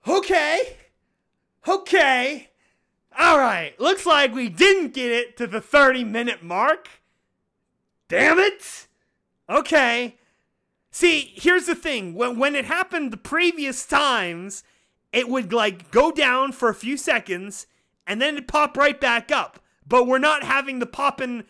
Okay. Okay. Alright, looks like we didn't get it to the 30-minute mark. Damn it. Okay. See, here's the thing. When it happened the previous times, it would like go down for a few seconds and then it'd pop right back up. But we're not having the poppin',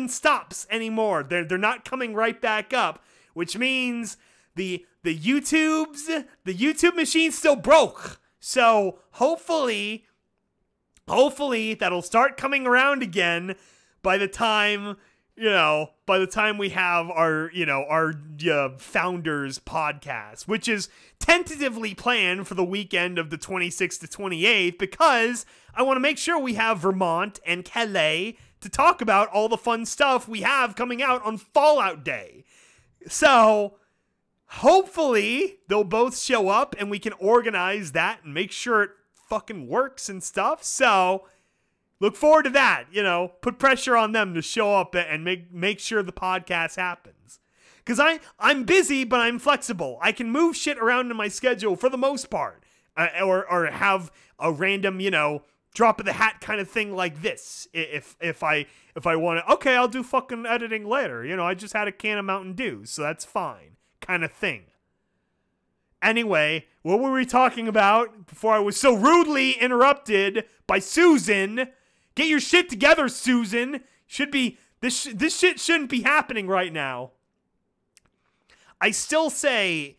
stops anymore. They're not coming right back up, which means the YouTube machine still broke. So hopefully that'll start coming around again by the time we have our Founders podcast, which is tentatively planned for the weekend of the 26th to 28th, because I want to make sure we have Vermont and Calais to talk about all the fun stuff we have coming out on Fallout Day. So hopefully they'll both show up and we can organize that and make sure it fucking works and stuff. So look forward to that, put pressure on them to show up and make sure the podcast happens. Because I'm busy, but I'm flexible. I can move shit around in my schedule for the most part. Or have a random, drop of the hat kind of thing like this. If I want to, okay, I'll do fucking editing later. I just had a can of Mountain Dew, so that's fine. Kind of thing. Anyway, what were we talking about before I was so rudely interrupted by Susan? Get your shit together, Susan. This shit shouldn't be happening right now. I still say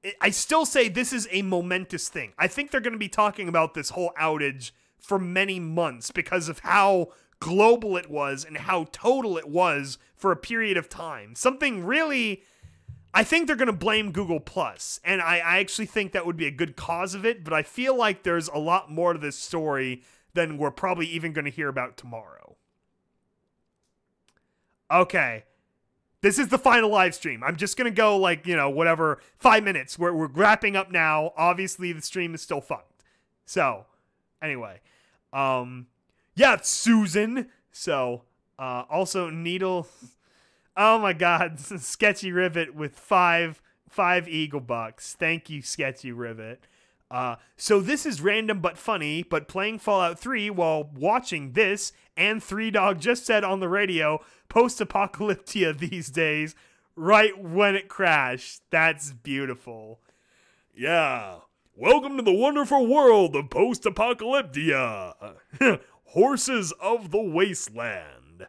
this is a momentous thing. I think they're going to be talking about this whole outage for many months because of how global it was and how total it was for a period of time. Something really, I think they're going to blame Google Plus, and I actually think that would be a good cause of it, but I feel like there's a lot more to this story than we're probably even going to hear about tomorrow. Okay. This is the final live stream. I'm just going to go whatever, 5 minutes. We're wrapping up now. Obviously, the stream is still fucked. So, anyway. Yeah, Susan. So, also Needle. Oh my god. Sketchy Rivet with five Eagle Bucks. Thank you, Sketchy Rivet. So this is random but funny, but playing Fallout 3 while watching this, and 3Dog just said on the radio, post-apocalyptia these days, right when it crashed. That's beautiful. Yeah. Welcome to the wonderful world of post-apocalyptia. Horses of the wasteland.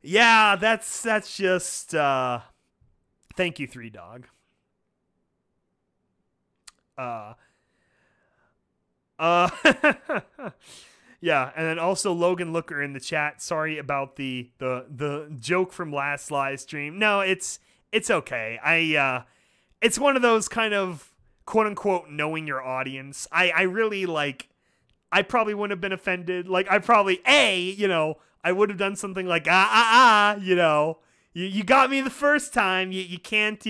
Yeah, that's just, thank you, 3Dog. Yeah, and then also Logan Looker in the chat. Sorry about the joke from last live stream. No, it's okay. It's one of those kind of quote unquote knowing your audience. I really I probably wouldn't have been offended. I probably I would have done something like you got me the first time. You can't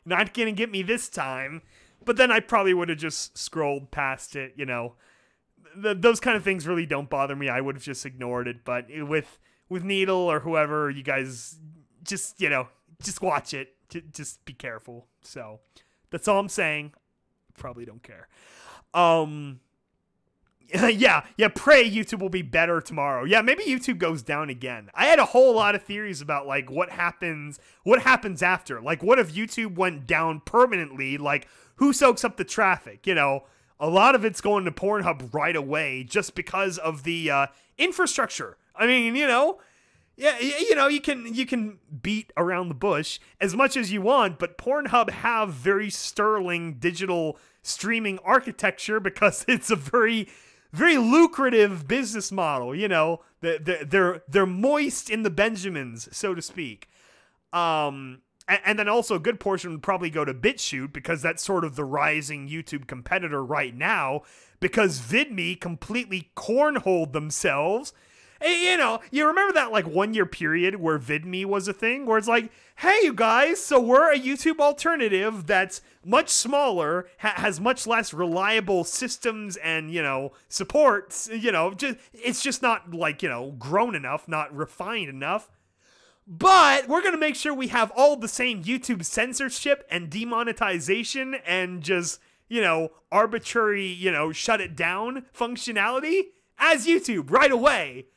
not gonna get me this time. But then I probably would have just scrolled past it, Those kind of things really don't bother me. I would have just ignored it. But with Needle or whoever, you guys just watch it. Just be careful. So that's all I'm saying. Probably don't care. Yeah, pray YouTube will be better tomorrow. Yeah, maybe YouTube goes down again. I had a whole lot of theories about what happens after. What if YouTube went down permanently? Who soaks up the traffic? A lot of it's going to Pornhub right away just because of the infrastructure. I mean, yeah, you can beat around the bush as much as you want, but Pornhub have very sterling digital streaming architecture because it's a very, very lucrative business model. They're moist in the Benjamins, so to speak. And then also a good portion would probably go to BitChute because that's sort of the rising YouTube competitor right now because VidMe completely cornholed themselves. You remember that 1 year period where VidMe was a thing where it's hey, you guys, so we're a YouTube alternative that's much smaller, has much less reliable systems and, supports, it's just not grown enough, not refined enough. But we're going to make sure we have all the same YouTube censorship and demonetization and just, arbitrary, shut it down functionality as YouTube right away.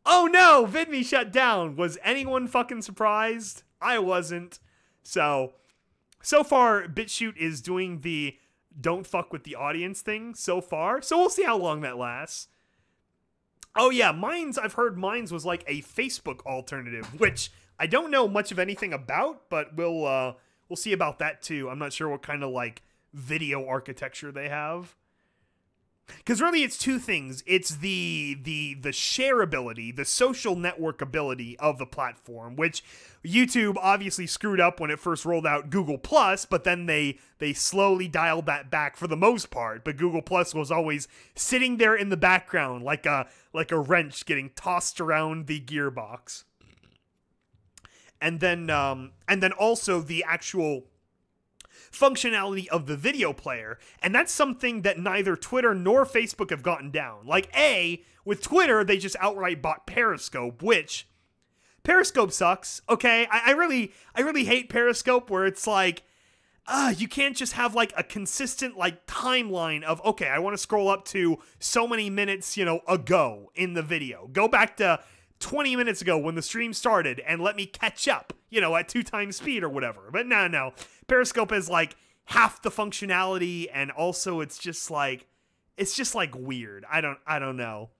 Oh no, VidMe shut down. Was anyone fucking surprised? I wasn't. So far, BitChute is doing the don't fuck with the audience thing so far. So we'll see how long that lasts. Oh yeah, I've heard Minds was like a Facebook alternative, which I don't know much of anything about, but we'll see about that too. I'm not sure what kind of like video architecture they have. Because really it's two things. It's the shareability, the social network ability of the platform, which YouTube obviously screwed up when it first rolled out Google Plus, but then they slowly dialed that back for the most part. But Google Plus was always sitting there in the background like a wrench getting tossed around the gearbox. And then also the actual functionality of the video player, and that's something that neither Twitter nor Facebook have gotten down. Like, with Twitter, they just outright bought Periscope, which Periscope sucks. Okay, I really hate Periscope, where it's like, you can't just have like a consistent like timeline of, okay, I want to scroll up to so many minutes, ago in the video. Go back to 20 minutes ago when the stream started and let me catch up, at 2 times speed or whatever. But no. Periscope is like half the functionality, and also it's just like weird. I don't know.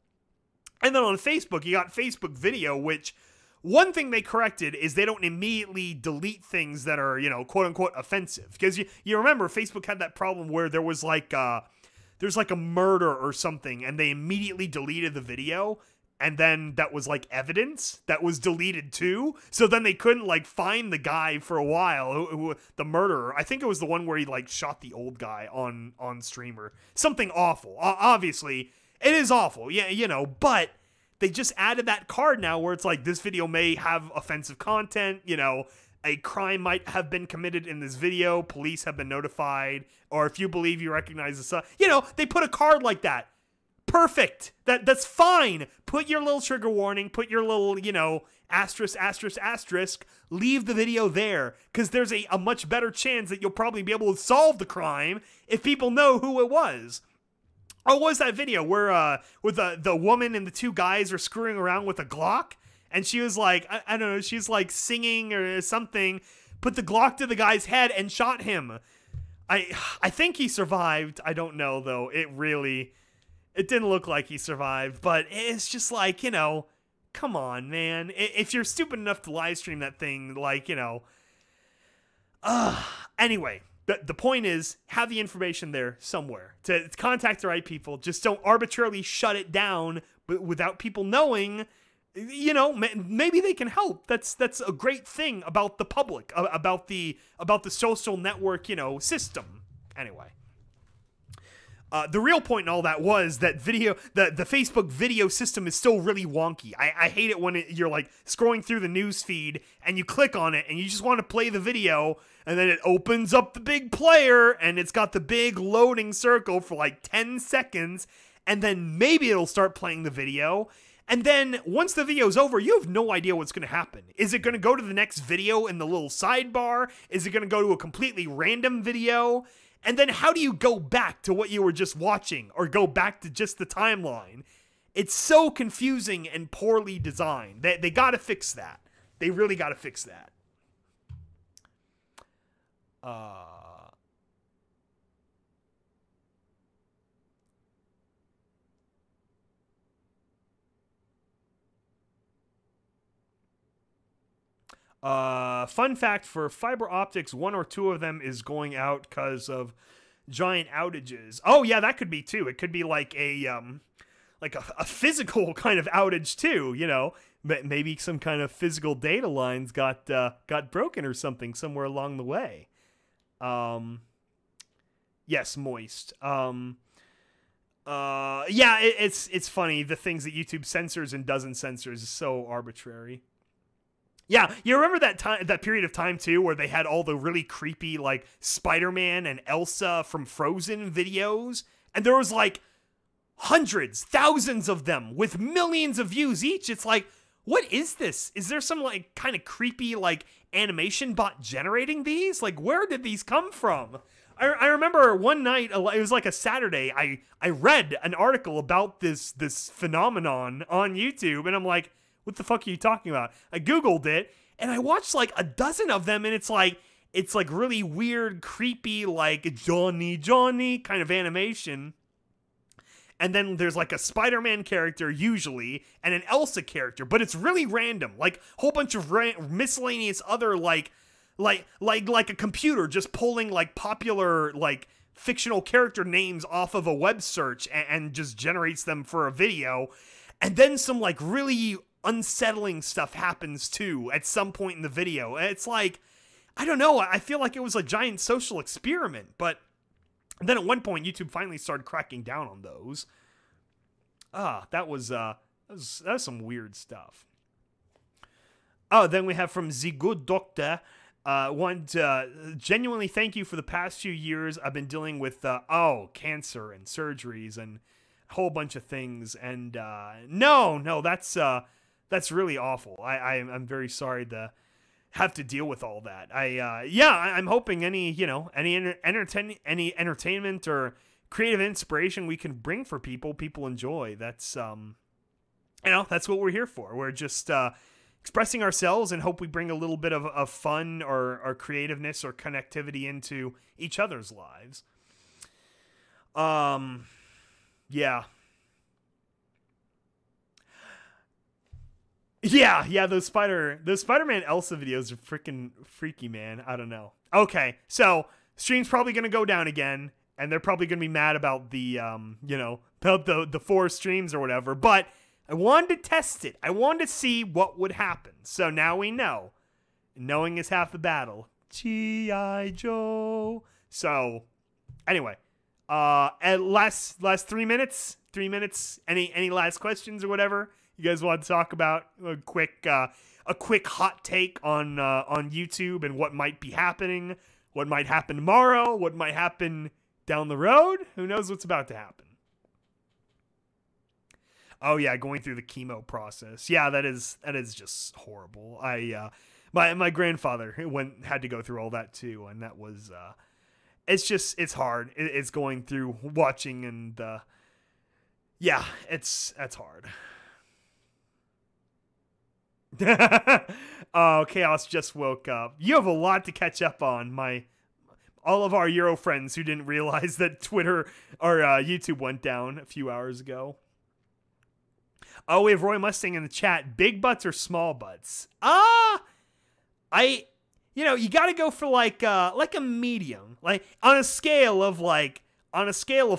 And then on Facebook, you got Facebook Video, which one thing they corrected is they don't immediately delete things that are, quote unquote offensive. Because you remember Facebook had that problem where there was like there's like a murder or something, and they immediately deleted the video. And then that was like evidence that was deleted too. So then they couldn't like find the guy for a while, who the murderer. I think it was the one where he like shot the old guy on streamer. Something awful. Obviously, it is awful. Yeah, but they just added that card now where it's like, this video may have offensive content. A crime might have been committed in this video. Police have been notified. Or if you believe you recognize the son. They put a card like that. Perfect. That's fine. Put your little trigger warning, put your little, asterisk, asterisk, asterisk, leave the video there, because there's a much better chance that you'll probably be able to solve the crime if people know who it was. Or was that video where with the woman and the 2 guys are screwing around with a Glock, and she was like, I don't know, she's like singing or something, put the Glock to the guy's head and shot him. I think he survived. I don't know though. It didn't look like he survived, but it's just like, come on, man. If you're stupid enough to live stream that thing, like, anyway, the point is, have the information there somewhere to contact the right people. Just don't arbitrarily shut it down without people knowing. Maybe they can help. That's a great thing about the public, about the social network, system. Anyway. The real point in all that was that the Facebook video system is still really wonky. I hate it when you're like scrolling through the news feed and you click on it and you just want to play the video, and then it opens up the big player and it's got the big loading circle for like 10 seconds, and then maybe it'll start playing the video. And then once the video's over, you have no idea what's going to happen. Is it going to go to the next video in the little sidebar? Is it going to go to a completely random video? And then how do you go back to what you were just watching, or go back to just the timeline? It's so confusing and poorly designed. They got to fix that. They really got to fix that. Fun fact for fiber optics, 1 or 2 of them is going out because of giant outages. Oh yeah, that could be too. It could be like a physical kind of outage too, maybe some kind of physical data lines got broken or something somewhere along the way. Yes, moist. Yeah, it's funny, the things that YouTube censors and doesn't censors is so arbitrary. Yeah, you remember that period of time too where they had all the really creepy like Spider-Man and Elsa from Frozen videos, and there was like hundreds, thousands of them with millions of views each. It's like, what is this? Is there some like kind of creepy like animation bot generating these? Like, where did these come from? I remember one night, it was like a Saturday, I read an article about this phenomenon on YouTube, and I'm like, what the fuck are you talking about? I Googled it, and I watched like a dozen of them, and it's like really weird, creepy, like Johnny kind of animation. And then there's like a Spider-Man character usually, and an Elsa character, but it's really random, like a whole bunch of miscellaneous other like a computer just pulling like popular like fictional character names off of a web search and just generates them for a video. And then some like really unsettling stuff happens too at some point in the video. And it's like, I don't know, I feel like it was a giant social experiment, but then at one point YouTube finally started cracking down on those. That was some weird stuff. Oh, then we have from The Good Doctor. Want to genuinely thank you for the past few years. I've been dealing with cancer and surgeries and a whole bunch of things. And no, that's really awful. I'm very sorry to have to deal with all that. I'm hoping any entertainment or creative inspiration we can bring for people enjoy. That's that's what we're here for. We're just expressing ourselves and hope we bring a little bit of fun or creativeness or connectivity into each other's lives. Yeah, those Spider-Man Elsa videos are freaking freaky, man. I don't know. Okay, so stream's probably gonna go down again, and they're probably gonna be mad about the about the 4 streams or whatever. But I wanted to test it. I wanted to see what would happen. So now we know. Knowing is half the battle. G.I. Joe. So anyway, at last 3 minutes. 3 minutes. Any last questions or whatever you guys want to talk about? A quick hot take on YouTube and what might be happening, what might happen tomorrow, what might happen down the road. Who knows what's about to happen? Oh yeah, going through the chemo process. Yeah, that is just horrible. My grandfather had to go through all that too, and that was it's hard. It's going through watching and that's hard. Oh, Chaos just woke up. You have a lot to catch up on, all of our Euro friends who didn't realize that Twitter or YouTube went down a few hours ago. Oh, we have Roy Mustang in the chat. Big butts or small butts? You got to go for like a medium. Like on a scale of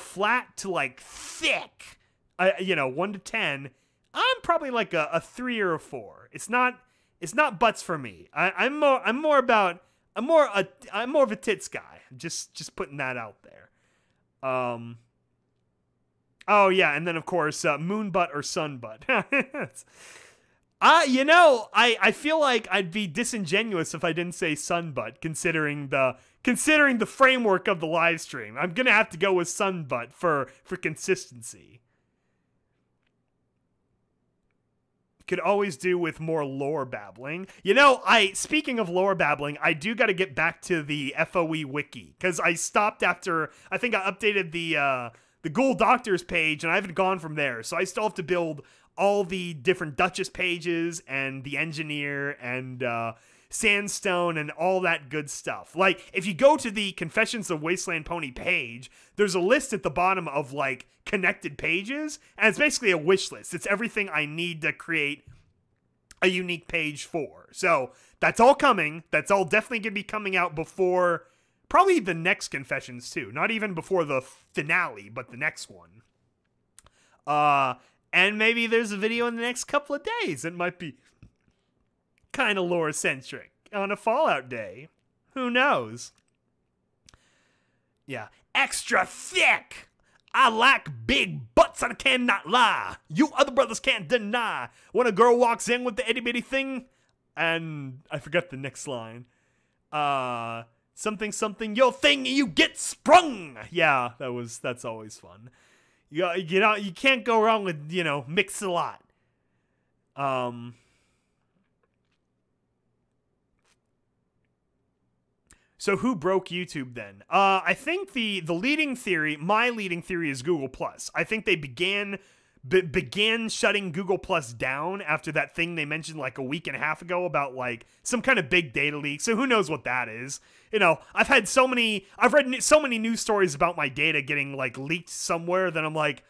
flat to like thick. 1 to 10. I'm probably like a 3 or a 4. It's not butts for me. I'm more of a tits guy. Just putting that out there. Oh yeah, and then of course moon butt or sun butt. I feel like I'd be disingenuous if I didn't say sun butt, considering the framework of the live stream. I'm gonna have to go with sun butt for consistency. Could always do with more lore babbling. Speaking of lore babbling, I do got to get back to the FOE wiki, because I stopped after, I think I updated the Ghoul Doctors page, and I haven't gone from there. So I still have to build all the different Duchess pages, and the Engineer, and Sandstone, and all that good stuff. Like, if you go to the Confessions of Wasteland Pony page, there's a list at the bottom of, like, connected pages, and it's basically a wish list. It's everything I need to create a unique page for. So, that's all coming. That's all definitely going to be coming out before probably the next Confessions, too. Not even before the finale, but the next one. And maybe there's a video in the next couple of days. It might be kind of lore-centric on a Fallout day. Who knows? Yeah. Extra thick! I like big butts, I cannot lie. You other brothers can't deny. When a girl walks in with the itty-bitty thing, and I forgot the next line. Something, your thing, you get sprung. Yeah, that's always fun. You can't go wrong with, Mix-a-Lot. So who broke YouTube then? I think the leading theory, my leading theory, is Google Plus. I think they began shutting Google Plus down after that thing they mentioned like a week and a half ago about like some kind of big data leak. So who knows what that is? You know, I've read so many news stories about my data getting like leaked somewhere that I'm like,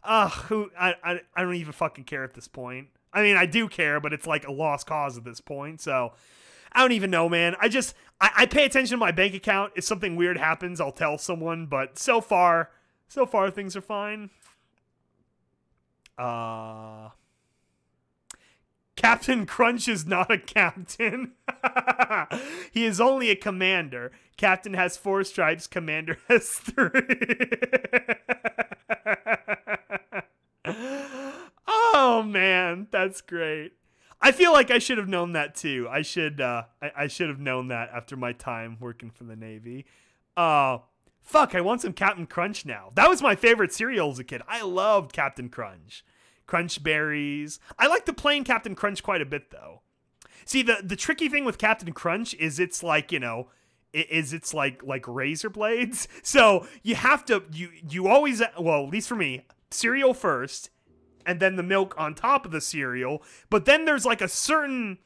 I don't even fucking care at this point. I mean, I do care, but it's like a lost cause at this point. So I don't even know, man. I pay attention to my bank account. If something weird happens, I'll tell someone, but so far things are fine. Captain Crunch is not a captain. He is only a commander. Captain has 4 stripes, commander has 3. Oh man, that's great. I feel like I should have known that too. I should have known that after my time working for the Navy. Fuck, I want some Captain Crunch now. That was my favorite cereal as a kid. I loved Captain Crunch. Crunch Berries. I like the plain Captain Crunch quite a bit though. See, the tricky thing with Captain Crunch is it's like, you know, it's like razor blades. So you have to, you always, well, at least for me, cereal first, and then the milk on top of the cereal. But then there's like a certain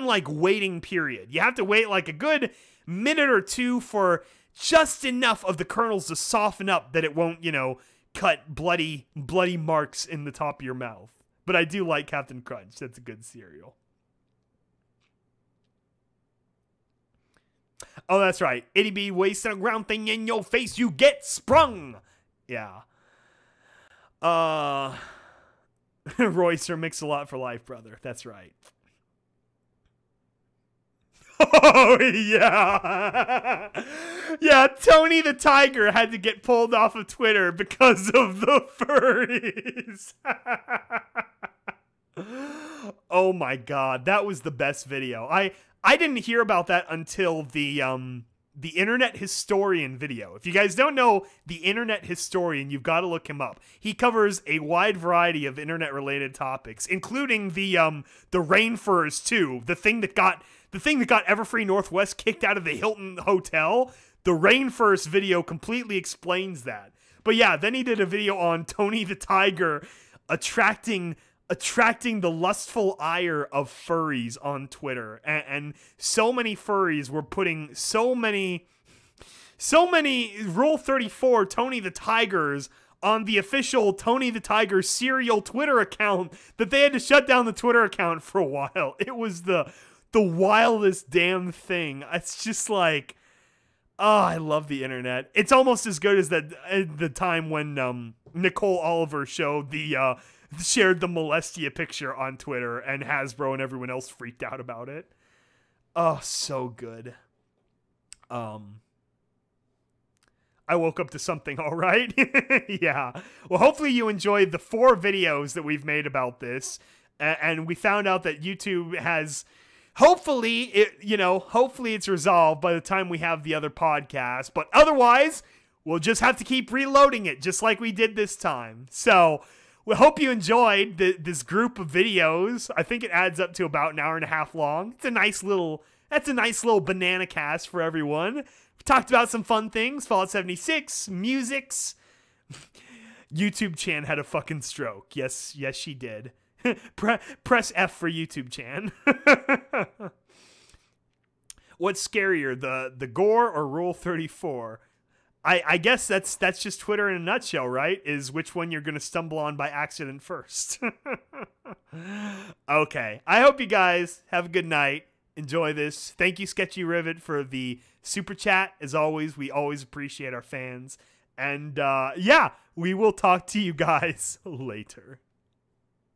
like waiting period. You have to wait like a good minute or 2 for just enough of the kernels to soften up that it won't, you know, cut bloody marks in the top of your mouth. But I do like Captain Crunch. That's a good cereal. Oh, that's right. Itty bitty waist and a ground thing in your face, you get sprung. Yeah. Royster Mix-a-Lot for life, brother. That's right. Oh, yeah. Yeah, Tony the Tiger had to get pulled off of Twitter because of the furries. Oh my god, that was the best video. I didn't hear about that until the Internet Historian video. If you guys don't know the Internet Historian, you've got to look him up. He covers a wide variety of internet-related topics, including the rain furs too. The thing that got Everfree Northwest kicked out of the Hilton Hotel. The rain furs video completely explains that. But yeah, then he did a video on Tony the Tiger attracting the lustful ire of furries on Twitter, and so many furries were putting so many Rule 34 Tony the Tigers on the official Tony the Tiger serial Twitter account that they had to shut down the Twitter account for a while. It was the wildest damn thing. It's just like, oh, I love the internet. It's almost as good as the time when Nicole Oliver showed shared the Molestia picture on Twitter, and Hasbro and everyone else freaked out about it. Oh, so good. I woke up to something, all right? Yeah. Well, hopefully you enjoyed the 4 videos that we've made about this, and we found out that YouTube has... Hopefully it's resolved by the time we have the other podcast, but otherwise, we'll just have to keep reloading it, just like we did this time. So, we hope you enjoyed this group of videos. I think it adds up to about an hour and a half long. That's a nice little banana cast for everyone. We talked about some fun things, Fallout 76, musics. YouTube Chan had a fucking stroke. Yes, she did. Press F for YouTube Chan. What's scarier, the gore or Rule 34? I guess that's just Twitter in a nutshell, right? Is which one you're gonna stumble on by accident first. Okay, I hope you guys have a good night. Enjoy this. Thank you, Sketchy Rivet, for the super chat. As always, we always appreciate our fans. And yeah, we will talk to you guys later.